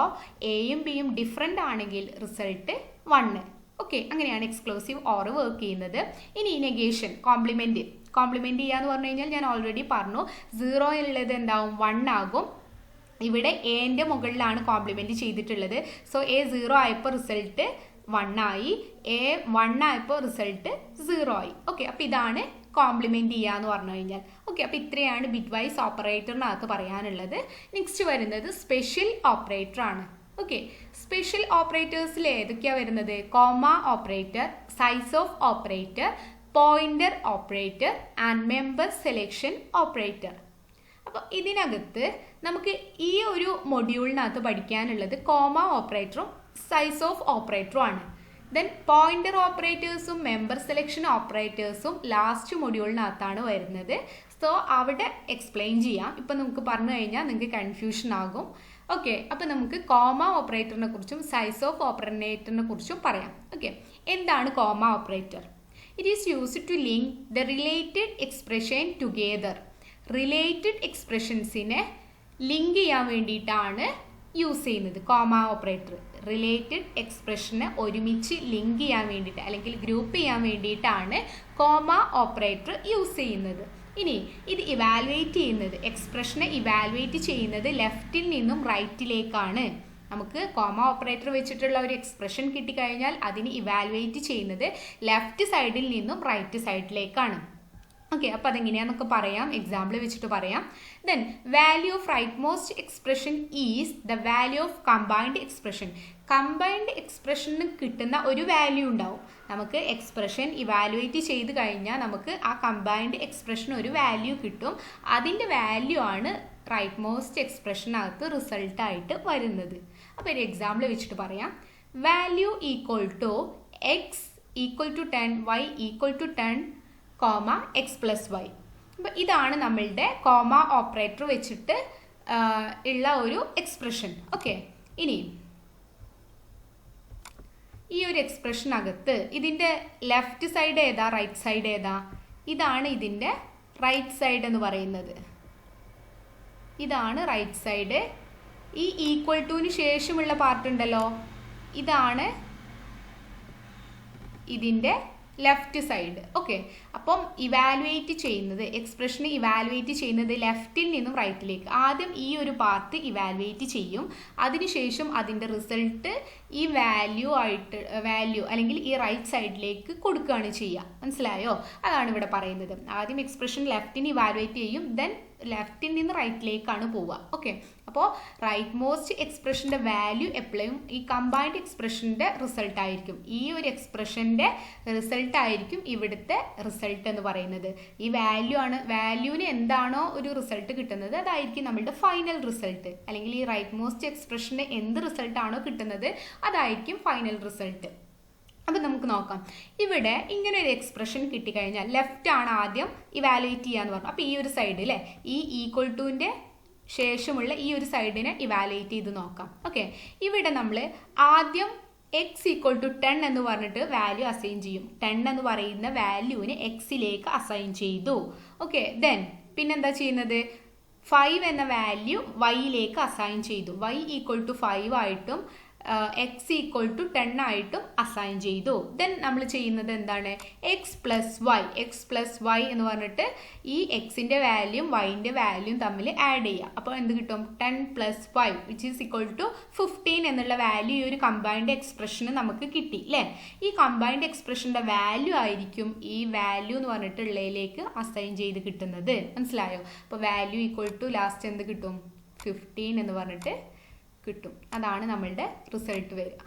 എയും ബിയും ഡിഫറെൻ്റ് ആണെങ്കിൽ റിസൾട്ട് 1. ഓക്കെ, അങ്ങനെയാണ് എക്സ്ക്ലൂസീവ് ഓർ വർക്ക് ചെയ്യുന്നത്. ഇനി നെഗേഷൻ, കോംപ്ലിമെന്റ് ചെയ്യാന്ന് പറഞ്ഞു കഴിഞ്ഞാൽ ഞാൻ ഓൾറെഡി പറഞ്ഞു, 0 ഉള്ളത് എന്താവും? 1 ആകും. ഇവിടെ എൻ്റെ മുകളിലാണ് കോംപ്ലിമെന്റ് ചെയ്തിട്ടുള്ളത്. സോ എ 0 ആയപ്പോൾ റിസൾട്ട് 1 ആയി, എ 1 ആയപ്പോൾ റിസൾട്ട് 0 ആയി. ഓക്കെ, അപ്പോൾ ഇതാണ് കോംപ്ലിമെന്റ് ചെയ്യാന്ന് പറഞ്ഞു കഴിഞ്ഞാൽ. ഓക്കെ, അപ്പോൾ ഇത്രയാണ് ബിറ്റ് വൈസ് ഓപ്പറേറ്ററിനകത്ത് പറയാനുള്ളത്. നെക്സ്റ്റ് വരുന്നത് സ്പെഷ്യൽ ഓപ്പറേറ്റർ ആണ്. ഓക്കെ, സ്പെഷ്യൽ ഓപ്പറേറ്റേഴ്സിൽ ഏതൊക്കെയാണ് വരുന്നത്? Comma operator, size of operator, pointer operator and member selection operator. അപ്പോൾ ഇതിനകത്ത് നമുക്ക് ഈ ഒരു മൊഡ്യൂളിനകത്ത് പഠിക്കാനുള്ളത് കോമ ഓപ്പറേറ്ററും സൈസ് ഓഫ് ഓപ്പറേറ്ററും ആണ്. ദെൻ പോയിന്റർ ഓപ്പറേറ്റേഴ്സും മെമ്പർ സെലക്ഷൻ ഓപ്പറേറ്റേഴ്സും ലാസ്റ്റ് മൊഡ്യൂളിനകത്താണ് വരുന്നത്. സോ അവിടെ എക്സ്പ്ലെയിൻ ചെയ്യാം. ഇപ്പം നമുക്ക് പറഞ്ഞു കഴിഞ്ഞാൽ നിങ്ങൾക്ക് കൺഫ്യൂഷൻ ആകും. ഓക്കെ, അപ്പോൾ നമുക്ക് കോമ ഓപ്പറേറ്ററിനെ കുറിച്ചും സൈസ് ഓഫ് ഓപ്പറേറ്ററിനെ കുറിച്ചും പറയാം. ഓക്കെ, എന്താണ് comma operator? It is used to link the related expression together. Related എക്സ്പ്രഷൻസിനെ ലിങ്ക് ചെയ്യാൻ വേണ്ടിയിട്ടാണ് യൂസ് ചെയ്യുന്നത് കോമ ഓപ്പറേറ്റർ. റിലേറ്റഡ് എക്സ്പ്രഷനെ ഒരുമിച്ച് ലിങ്ക് ചെയ്യാൻ വേണ്ടിയിട്ട് അല്ലെങ്കിൽ ഗ്രൂപ്പ് ചെയ്യാൻ വേണ്ടിയിട്ടാണ് കോമ ഓപ്പറേറ്റർ യൂസ് ചെയ്യുന്നത്. ഇനി ഇത് ഇവാലുവേറ്റ് ചെയ്യുന്നത്, എക്സ്പ്രഷനെ ഇവാലുവേറ്റ് ചെയ്യുന്നത് ലെഫ്റ്റിൽ നിന്നും റൈറ്റിലേക്കാണ്. നമുക്ക് കോമ ഓപ്പറേറ്റർ വെച്ചിട്ടുള്ള ഒരു എക്സ്പ്രഷൻ കിട്ടിക്കഴിഞ്ഞാൽ അതിന് ഇവാലുവേറ്റ് ചെയ്യുന്നത് ലെഫ്റ്റ് സൈഡിൽ നിന്നും റൈറ്റ് സൈഡിലേക്കാണ്. ഓക്കെ, അപ്പോൾ അതെങ്ങനെയാണെന്നൊക്കെ പറയാം, എക്സാമ്പിൾ വെച്ചിട്ട് പറയാം. Then value of rightmost expression is the value of combined expression. Combined എക്സ്പ്രഷന് കിട്ടുന്ന ഒരു വാല്യൂ ഉണ്ടാവും. നമുക്ക് എക്സ്പ്രഷൻ ഇവാലുവേറ്റ് ചെയ്ത് കഴിഞ്ഞാൽ നമുക്ക് ആ കമ്പൈൻഡ് എക്സ്പ്രഷൻ ഒരു വാല്യൂ കിട്ടും. അതിൻ്റെ വാല്യൂ ആണ് റൈറ്റ് മോസ്റ്റ് എക്സ്പ്രഷനകത്ത് റിസൾട്ടായിട്ട് വരുന്നത്. അപ്പോൾ ഒരു എക്സാമ്പിൾ വെച്ചിട്ട് പറയാം. Value equal to X equal to 10, Y equal to 10, comma X plus Y. അപ്പോൾ ഇതാണ് നമ്മളുടെ കോമ ഓപ്പറേറ്റർ വെച്ചിട്ട് ഉള്ള ഒരു എക്സ്പ്രഷൻ. ഓക്കെ, ഇനി ഈ ഒരു എക്സ്പ്രഷനകത്ത് ഇതിൻ്റെ ലെഫ്റ്റ് സൈഡ് ഏതാ, റൈറ്റ് സൈഡ് ഏതാ? ഇതാണ് ഇതിൻ്റെ റൈറ്റ് സൈഡ് എന്ന് പറയുന്നത്. ഇതാണ് റൈറ്റ് സൈഡ്. ഈ ഈക്വൽ ടുവിന് ശേഷമുള്ള പാർട്ട് ഉണ്ടല്ലോ, ഇതാണ് ഇതിൻ്റെ ലെഫ്റ്റ് സൈഡ്. ഓക്കെ, അപ്പം ഇവാലുവേറ്റ് ചെയ്യുന്നത്, എക്സ്പ്രഷനെ ഇവാലുവേറ്റ് ചെയ്യുന്നത് ലെഫ്റ്റിൽ നിന്നും റൈറ്റിലേക്ക്. ആദ്യം ഈ ഒരു പാർട്ട് ഇവാലുവേറ്റ് ചെയ്യും, അതിനുശേഷം അതിൻ്റെ റിസൾട്ട് ഈ വാല്യൂ അല്ലെങ്കിൽ ഈ റൈറ്റ് സൈഡിലേക്ക് കൊടുക്കുകയാണ് ചെയ്യുക. മനസ്സിലായോ? അതാണ് ഇവിടെ പറയുന്നത്. ആദ്യം എക്സ്പ്രഷൻ ലെഫ്റ്റിന് ഇവാലുവേറ്റ് ചെയ്യും, ദെൻ ലെഫ്റ്റിൽ നിന്ന് റൈറ്റിലേക്കാണ് പോവുക. ഓക്കെ, അപ്പോൾ റൈറ്റ് മോസ്റ്റ് എക്സ്പ്രഷൻ്റെ വാല്യൂ എപ്പോഴും ഈ കമ്പൈൻഡ് എക്സ്പ്രഷൻ്റെ റിസൾട്ട് ആയിരിക്കും. ഈ ഒരു എക്സ്പ്രഷൻ്റെ റിസൾട്ട് ആയിരിക്കും ഇവിടുത്തെ റിസൾട്ട് എന്ന് പറയുന്നത്. ഈ വാല്യൂവിന് എന്താണോ ഒരു റിസൾട്ട് കിട്ടുന്നത് അതായിരിക്കും നമ്മളുടെ ഫൈനൽ റിസൾട്ട്. അല്ലെങ്കിൽ ഈ റൈറ്റ് മോസ്റ്റ് എക്സ്പ്രഷൻ്റെ എന്ത് റിസൾട്ടാണോ കിട്ടുന്നത് അതായിരിക്കും ഫൈനൽ റിസൾട്ട്. അപ്പം നമുക്ക് നോക്കാം. ഇവിടെ ഇങ്ങനെ ഒരു എക്സ്പ്രഷൻ കിട്ടിക്കഴിഞ്ഞാൽ ലെഫ്റ്റ് ആണ് ആദ്യം ഇവാലുവേറ്റ് ചെയ്യാന്ന് പറഞ്ഞു. അപ്പോൾ ഈ ഒരു സൈഡ് അല്ലേ, ഈ ഈക്വൽ ടുവിൻ്റെ ശേഷമുള്ള ഈ ഒരു സൈഡിനെ ഇവാലുവേറ്റ് ചെയ്ത് നോക്കാം. ഓക്കെ, ഇവിടെ നമ്മൾ ആദ്യം എക്സ് ഈക്വൽ ടു 10 എന്ന് പറഞ്ഞിട്ട് വാല്യൂ അസൈൻ ചെയ്യും. 10 എന്ന് പറയുന്ന വാല്യൂവിന് എക്സിലേക്ക് അസൈൻ ചെയ്തു. ഓക്കെ, ദെൻ പിന്നെന്താ ചെയ്യുന്നത്? 5 എന്ന വാല്യൂ വൈയിലേക്ക് അസൈൻ ചെയ്തു. വൈ ഈക്വൽ ടു 5 ആയിട്ടും എക്സ് ഈക്വൽ ടു 10 ആയിട്ടും അസൈൻ ചെയ്തു. ദെൻ നമ്മൾ ചെയ്യുന്നത് എന്താണ്? എക്സ് പ്ലസ് വൈ എന്ന് പറഞ്ഞിട്ട് ഈ എക്സിൻ്റെ വാല്യൂം വൈൻ്റെ വാല്യൂം തമ്മിൽ ആഡ് ചെയ്യുക. അപ്പോൾ എന്ത് കിട്ടും? 10 + 5 വിച്ച് ഈസ് ഈക്വൽ ടു 15 എന്നുള്ള വാല്യൂ ഈ ഒരു കമ്പൈൻഡ് എക്സ്പ്രഷന് നമുക്ക് കിട്ടി അല്ലേ? ഈ കമ്പൈൻഡ് എക്സ്പ്രഷൻ്റെ വാല്യൂ ആയിരിക്കും ഈ വാല്യൂ എന്ന് പറഞ്ഞിട്ടുള്ളതിലേക്ക് അസൈൻ ചെയ്ത് കിട്ടുന്നത്. മനസ്സിലായോ? അപ്പോൾ വാല്യൂ ഈക്വൽ ടു ലാസ്റ്റ് എന്ത് കിട്ടും? 15 എന്ന് പറഞ്ഞിട്ട് കിട്ടും. അതാണ് നമ്മളുടെ റിസൾട്ട് വരിക.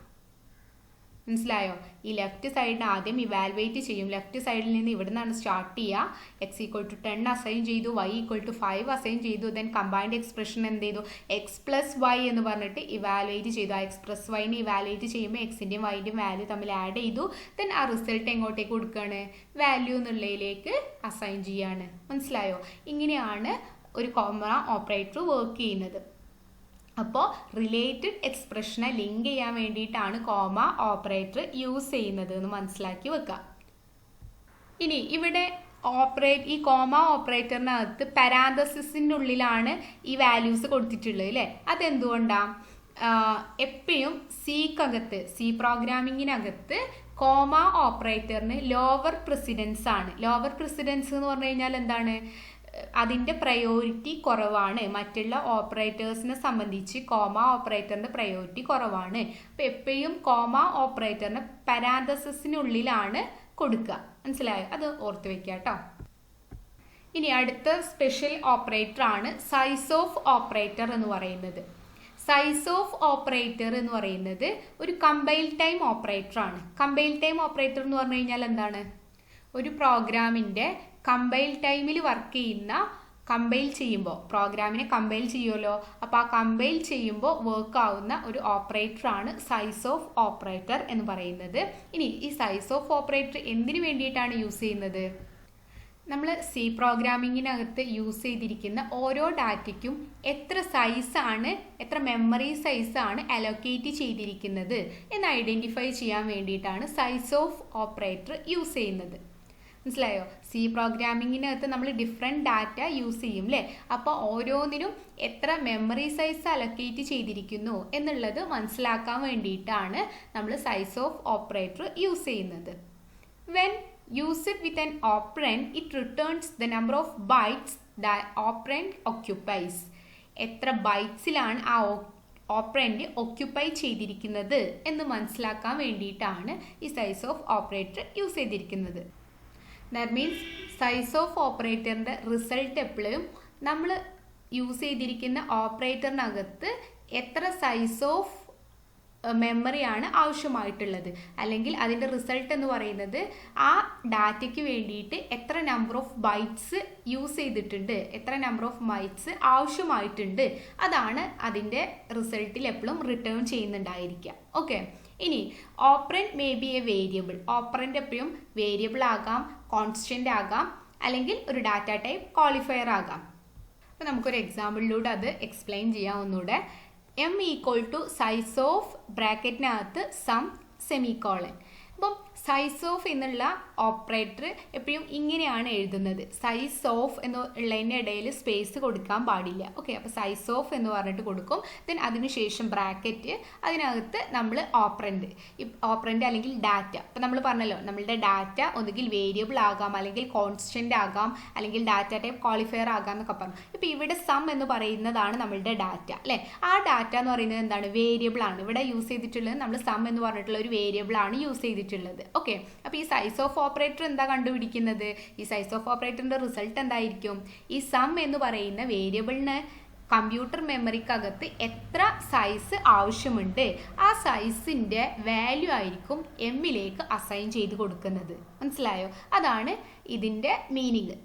മനസ്സിലായോ? ഈ ലെഫ്റ്റ് സൈഡിന് ആദ്യം ഇവാലുവേറ്റ് ചെയ്യും. ലെഫ്റ്റ് സൈഡിൽ നിന്ന് ഇവിടെ നിന്നാണ് സ്റ്റാർട്ട് ചെയ്യുക. എക്സ് ഈക്വൽ ടു 10 അസൈൻ ചെയ്തു, വൈ ഈക്വൽ ടു 5 അസൈൻ ചെയ്തു. ദെൻ കമ്പൈൻഡ് എക്സ്പ്രഷൻ എന്ത് ചെയ്തു? എക്സ് പ്ലസ് വൈ എന്ന് പറഞ്ഞിട്ട് ഇവാലുവേറ്റ് ചെയ്തു. ആ എക്സ് പ്ലസ് വൈനെ ഇവാലുവേറ്റ് ചെയ്യുമ്പോൾ എക്സിൻ്റെയും വൈൻ്റെയും വാല്യൂ തമ്മിൽ ആഡ് ചെയ്തു. ദെൻ ആ റിസൾട്ട് എങ്ങോട്ടേക്ക് കൊടുക്കുകയാണ്? വാല്യൂ എന്നുള്ളതിലേക്ക് അസൈൻ ചെയ്യാണ്. മനസ്സിലായോ? ഇങ്ങനെയാണ് ഒരു കോമ ഓപ്പറേറ്റർ വർക്ക് ചെയ്യുന്നത്. അപ്പോൾ റിലേറ്റഡ് എക്സ്പ്രഷനെ ലിങ്ക് ചെയ്യാൻ വേണ്ടിയിട്ടാണ് കോമ ഓപ്പറേറ്റർ യൂസ് ചെയ്യുന്നത് എന്ന് മനസ്സിലാക്കി വെക്കുക. ഇനി ഇവിടെ ഈ കോമ ഓപ്പറേറ്ററിനകത്ത് പാരാന്തസിസിൻ്റെ ഉള്ളിലാണ് ഈ വാല്യൂസ് കൊടുത്തിട്ടുള്ളത് അല്ലേ? അതെന്തുകൊണ്ടാണ്? എപ്പോഴും സി പ്രോഗ്രാമിങ്ങിനകത്ത് കോമ ഓപ്പറേറ്ററിന് ലോവർ പ്രിസിഡൻസ് ആണ്. ലോവർ പ്രിസിഡൻസ് എന്ന് പറഞ്ഞു കഴിഞ്ഞാൽ എന്താണ്? അതിൻ്റെ പ്രയോറിറ്റി കുറവാണ്. മറ്റുള്ള ഓപ്പറേറ്റേഴ്സിനെ സംബന്ധിച്ച് കോമ ഓപ്പറേറ്ററിൻ്റെ പ്രയോറിറ്റി കുറവാണ്. അപ്പോൾ എപ്പോഴും കോമ ഓപ്പറേറ്ററിന് പാരാന്തസിസിനുള്ളിലാണ് കൊടുക്കുക. മനസ്സിലായോ? അത് ഓർത്ത് വെക്കുക കേട്ടോ. ഇനി അടുത്ത സ്പെഷ്യൽ ഓപ്പറേറ്റർ ആണ് സൈസ് ഓഫ് ഓപ്പറേറ്റർ എന്ന് പറയുന്നത്. സൈസ് ഓഫ് ഓപ്പറേറ്റർ എന്ന് പറയുന്നത് ഒരു കമ്പൈൽ ടൈം ഓപ്പറേറ്റർ ആണ്. കമ്പൈൽ ടൈം ഓപ്പറേറ്റർ എന്ന് പറഞ്ഞു കഴിഞ്ഞാൽ എന്താണ്? ഒരു പ്രോഗ്രാമിൻ്റെ കമ്പൈൽ ടൈമിൽ വർക്ക് ചെയ്യുന്ന, കമ്പൈൽ ചെയ്യുമ്പോൾ പ്രോഗ്രാമിനെ കമ്പൈൽ ചെയ്യുമല്ലോ, അപ്പോൾ ആ കമ്പൈൽ ചെയ്യുമ്പോൾ വർക്ക് ആവുന്ന ഒരു ഓപ്പറേറ്ററാണ് സൈസ് ഓഫ് ഓപ്പറേറ്റർ എന്ന് പറയുന്നത്. ഇനി ഈ സൈസ് ഓഫ് ഓപ്പറേറ്റർ എന്തിനു വേണ്ടിയിട്ടാണ് യൂസ് ചെയ്യുന്നത്? നമ്മൾ സി പ്രോഗ്രാമിങ്ങിനകത്ത് യൂസ് ചെയ്തിരിക്കുന്ന ഓരോ ഡാറ്റയ്ക്കും എത്ര സൈസാണ്, എത്ര മെമ്മറി സൈസാണ് അലോക്കേറ്റ് ചെയ്തിരിക്കുന്നത് എന്ന് ഐഡൻറ്റിഫൈ ചെയ്യാൻ വേണ്ടിയിട്ടാണ് സൈസ് ഓഫ് ഓപ്പറേറ്റർ യൂസ് ചെയ്യുന്നത്. മനസ്സിലായോ? സി പ്രോഗ്രാമിങ്ങിനകത്ത് നമ്മൾ ഡിഫറെൻറ്റ് ഡാറ്റ യൂസ് ചെയ്യും അല്ലേ? അപ്പോൾ ഓരോന്നിനും എത്ര മെമ്മറി സൈസ് അലോക്കേറ്റ് ചെയ്തിരിക്കുന്നു എന്നുള്ളത് മനസ്സിലാക്കാൻ വേണ്ടിയിട്ടാണ് നമ്മൾ സൈസ് ഓഫ് ഓപ്പറേറ്റർ യൂസ് ചെയ്യുന്നത്. When used with an operand, it returns the number of bytes the operand occupies. എത്ര ബൈറ്റ്സിലാണ് ആ ഓപ്പറൻഡ് ഒക്യുപ്പൈ ചെയ്തിരിക്കുന്നത് എന്ന് മനസ്സിലാക്കാൻ വേണ്ടിയിട്ടാണ് ഈ സൈസ് ഓഫ് ഓപ്പറേറ്റർ യൂസ് ചെയ്തിരിക്കുന്നത്. ദാറ്റ് മീൻസ് സൈസ് ഓഫ് ഓപ്പറേറ്ററിൻ്റെ റിസൾട്ട് എപ്പോഴും നമ്മൾ യൂസ് ചെയ്തിരിക്കുന്ന ഓപ്പറേറ്ററിനകത്ത് എത്ര സൈസ് ഓഫ് മെമ്മറിയാണ് ആവശ്യമായിട്ടുള്ളത്, അല്ലെങ്കിൽ അതിൻ്റെ റിസൾട്ട് എന്ന് പറയുന്നത് ആ ഡാറ്റയ്ക്ക് വേണ്ടിയിട്ട് എത്ര നമ്പർ ഓഫ് ബൈറ്റ്സ് യൂസ് ചെയ്തിട്ടുണ്ട്, എത്ര നമ്പർ ഓഫ് ബൈറ്റ്സ് ആവശ്യമായിട്ടുണ്ട്, അതാണ് അതിൻ്റെ റിസൾട്ടിൽ എപ്പോഴും റിട്ടേൺ ചെയ്യുന്നുണ്ടായിരിക്കുക. ഓക്കെ, ഇനി operant may be A variable. Operant എപ്പോഴും വേരിയബിൾ ആകാം, കോൺസ്റ്റൻ്റ് ആകാം, അല്ലെങ്കിൽ ഒരു ഡാറ്റ ടൈപ്പ് ക്വാളിഫയർ ആകാം. അപ്പോൾ നമുക്കൊരു എക്സാമ്പിളിലൂടെ അത് എക്സ്പ്ലെയിൻ ചെയ്യാം ഒന്നുകൂടെ. m equal to size of ബ്രാക്കറ്റിനകത്ത് സം സെമിക്കോളൻ. അപ്പം സൈസ് ഓഫ് എന്നുള്ള ഓപ്പറേറ്റർ എപ്പോഴും ഇങ്ങനെയാണ് എഴുതുന്നത്. സൈസ് ഓഫ് എന്ന് ഉള്ളതിൻ്റെ ഇടയിൽ സ്പേസ് കൊടുക്കാൻ പാടില്ല. ഓക്കെ, അപ്പോൾ സൈസ് ഓഫ് എന്ന് പറഞ്ഞിട്ട് കൊടുക്കും. ദെൻ അതിനുശേഷം ബ്രാക്കറ്റ്, അതിനകത്ത് നമ്മൾ ഓപ്പറൻഡ് അല്ലെങ്കിൽ ഡാറ്റ. അപ്പോൾ നമ്മൾ പറഞ്ഞല്ലോ നമ്മളുടെ ഡാറ്റ ഒന്നുകിൽ വേരിയബിൾ ആകാം, അല്ലെങ്കിൽ കോൺസ്റ്റൻ്റ് ആകാം, അല്ലെങ്കിൽ ഡാറ്റ ടൈപ്പ് ക്വാളിഫയർ ആകാം എന്നൊക്കെ പറഞ്ഞു. ഇപ്പോൾ ഇവിടെ സം എന്ന് പറയുന്നതാണ് നമ്മളുടെ ഡാറ്റ അല്ലേ? ആ ഡാറ്റ എന്ന് പറയുന്നത് എന്താണ്? വേരിയബിൾ ആണ്. ഇവിടെ യൂസ് ചെയ്തിട്ടുള്ളത് നമ്മൾ സം എന്ന് പറഞ്ഞിട്ടുള്ള ഒരു വേരിയബിൾ ആണ് യൂസ് ചെയ്തിട്ടുള്ളത്. ഓക്കെ, അപ്പോൾ ഈ സൈസ് ഓഫ് ഓപ്പറേറ്റർ എന്താ കണ്ടുപിടിക്കുന്നത്? ഈ സൈസ് ഓഫ് ഓപ്പറേറ്ററിൻ്റെ റിസൾട്ട് എന്തായിരിക്കും? ഈ സം എന്ന് പറയുന്ന വേരിയബിളിന് കമ്പ്യൂട്ടർ മെമ്മറിക്കകത്ത് എത്ര സൈസ് ആവശ്യമുണ്ട്, ആ സൈസിൻ്റെ വാല്യൂ ആയിരിക്കും എമ്മിലേക്ക് അസൈൻ ചെയ്ത് കൊടുക്കുന്നത്. മനസ്സിലായോ? അതാണ് ഇതിൻ്റെ meaning.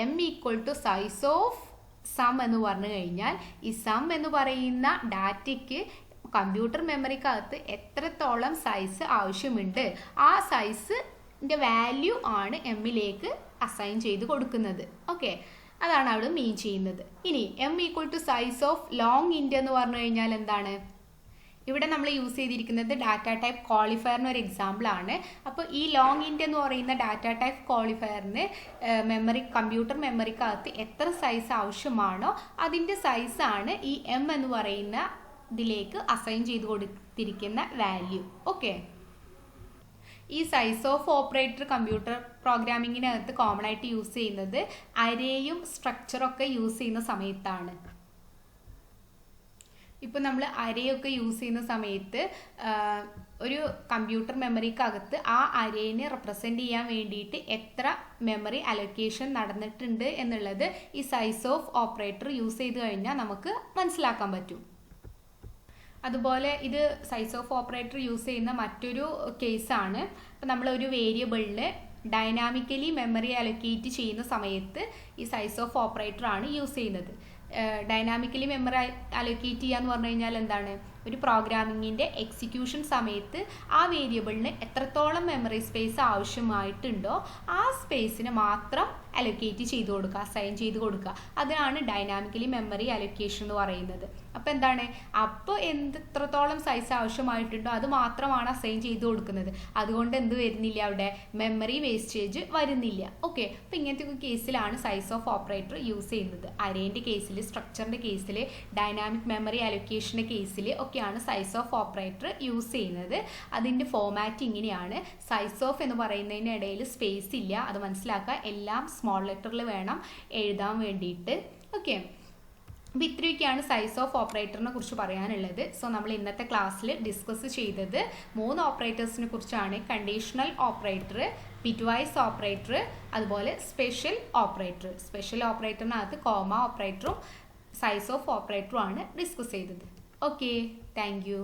M equal to size of sum എന്ന് പറഞ്ഞു കഴിഞ്ഞാൽ ഈ സം എന്ന് പറയുന്ന ഡാറ്റയ്ക്ക് കമ്പ്യൂട്ടർ മെമ്മറിക്കകത്ത് എത്രത്തോളം സൈസ് ആവശ്യമുണ്ട്, ആ സൈസിൻ്റെ വാല്യൂ ആണ് എമ്മിലേക്ക് അസൈൻ ചെയ്ത് കൊടുക്കുന്നത്. ഓക്കെ, അതാണ് അവിടെ മീൻ ചെയ്യുന്നത്. ഇനി M equal to size of long int എന്ന് പറഞ്ഞു കഴിഞ്ഞാൽ എന്താണ്? ഇവിടെ നമ്മൾ യൂസ് ചെയ്തിരിക്കുന്നത് ഡാറ്റ ടൈപ്പ് ക്വാളിഫയറിന് ഒരു എക്സാമ്പിളാണ്. അപ്പോൾ ഈ ലോങ് ഇൻറ്റ് എന്ന് പറയുന്ന ഡാറ്റ ടൈപ്പ് ക്വാളിഫയറിന് കമ്പ്യൂട്ടർ മെമ്മറിക്കകത്ത് എത്ര സൈസ് ആവശ്യമാണോ അതിൻ്റെ സൈസാണ് ഈ എം എന്ന് പറയുന്ന ഇതിലേക്ക് അസൈൻ ചെയ്ത് കൊടുത്തിരിക്കുന്ന വാല്യൂ. ഓക്കെ, ഈ സൈസ് ഓഫ് ഓപ്പറേറ്റർ കമ്പ്യൂട്ടർ പ്രോഗ്രാമിങ്ങിനകത്ത് കോമൺ ആയിട്ട് യൂസ് ചെയ്യുന്നത് അരേയും സ്ട്രക്ചറൊക്കെ യൂസ് ചെയ്യുന്ന സമയത്താണ്. ഇപ്പോൾ നമ്മൾ അരയൊക്കെ യൂസ് ചെയ്യുന്ന സമയത്ത് ഒരു കമ്പ്യൂട്ടർ മെമ്മറിക്കകത്ത് ആ അരേനെ റെപ്രസെൻ്റ് ചെയ്യാൻ വേണ്ടിയിട്ട് എത്ര മെമ്മറി അലൊക്കേഷൻ നടന്നിട്ടുണ്ട് എന്നുള്ളത് ഈ സൈസ് ഓഫ് ഓപ്പറേറ്റർ യൂസ് ചെയ്ത് കഴിഞ്ഞാൽ നമുക്ക് മനസ്സിലാക്കാൻ പറ്റും. അതുപോലെ ഇത് സൈസ് ഓഫ് ഓപ്പറേറ്റർ യൂസ് ചെയ്യുന്ന മറ്റൊരു കേസാണ്. അപ്പോൾ നമ്മളൊരു വേരിയബിളിന് ഡൈനാമിക്കലി മെമ്മറി അലൊക്കേറ്റ് ചെയ്യുന്ന സമയത്ത് ഈ സൈസ് ഓഫ് ഓപ്പറേറ്റർ ആണ് യൂസ് ചെയ്യുന്നത്. ഡൈനാമിക്കലി മെമ്മറി അലൊക്കേറ്റ് ചെയ്യുക എന്ന് പറഞ്ഞു കഴിഞ്ഞാൽ എന്താണ്? ഒരു പ്രോഗ്രാമിങ്ങിൻ്റെ എക്സിക്യൂഷൻ സമയത്ത് ആ വേരിയബിളിന് എത്രത്തോളം മെമ്മറി സ്പേസ് ആവശ്യമായിട്ടുണ്ടോ ആ സ്പേസിന് മാത്രം അലൊക്കേറ്റ് ചെയ്ത് കൊടുക്കുക, അസൈൻ ചെയ്ത് കൊടുക്കുക. അതിനാണ് ഡൈനാമിക്കലി മെമ്മറി അലൊക്കേഷൻ എന്ന് പറയുന്നത്. അപ്പോൾ എന്താണ്? അപ്പോൾ എത്രത്തോളം സൈസ് ആവശ്യമായിട്ടുണ്ടോ അത് മാത്രമാണ് അസൈൻ ചെയ്ത് കൊടുക്കുന്നത്. അതുകൊണ്ട് എന്ത് വരുന്നില്ല? അവിടെ മെമ്മറി വേസ്റ്റേജ് വരുന്നില്ല. ഓക്കെ, അപ്പോൾ ഇങ്ങനത്തെ കേസിലാണ് സൈസ് ഓഫ് ഓപ്പറേറ്റർ യൂസ് ചെയ്യുന്നത്. അരേൻ്റെ കേസിൽ, സ്ട്രക്ചറിൻ്റെ കേസിൽ, ഡൈനാമിക് മെമ്മറി അലൊക്കേഷൻ്റെ കേസിൽ ഒക്കെയാണ് സൈസ് ഓഫ് ഓപ്പറേറ്റർ യൂസ് ചെയ്യുന്നത്. അതിൻ്റെ ഫോമാറ്റ് ഇങ്ങനെയാണ്. സൈസ് ഓഫ് എന്ന് പറയുന്നതിന് ഇടയിൽ സ്പേസ് ഇല്ല, അത് മനസ്സിലാക്കുക. എല്ലാം സ്മോൾ ലെറ്ററിൽ വേണം എഴുതാൻ വേണ്ടിയിട്ട്. ഓക്കെ, അപ്പോൾ ഇത്രയൊക്കെയാണ് സൈസ് ഓഫ് ഓപ്പറേറ്ററിനെ കുറിച്ച് പറയാനുള്ളത്. സോ നമ്മൾ ഇന്നത്തെ ക്ലാസ്സിൽ ഡിസ്കസ് ചെയ്തത് 3 ഓപ്പറേറ്റേഴ്സിനെ കുറിച്ചാണ്. കണ്ടീഷണൽ ഓപ്പറേറ്റർ, ബിറ്റ്വൈസ് ഓപ്പറേറ്റർ, അതുപോലെ സ്പെഷ്യൽ ഓപ്പറേറ്റർ. സ്പെഷ്യൽ ഓപ്പറേറ്ററിനകത്ത് കോമ ഓപ്പറേറ്ററും സൈസ് ഓഫ് ഓപ്പറേറ്ററും ആണ് ഡിസ്കസ് ചെയ്തത്. Okay, thank U.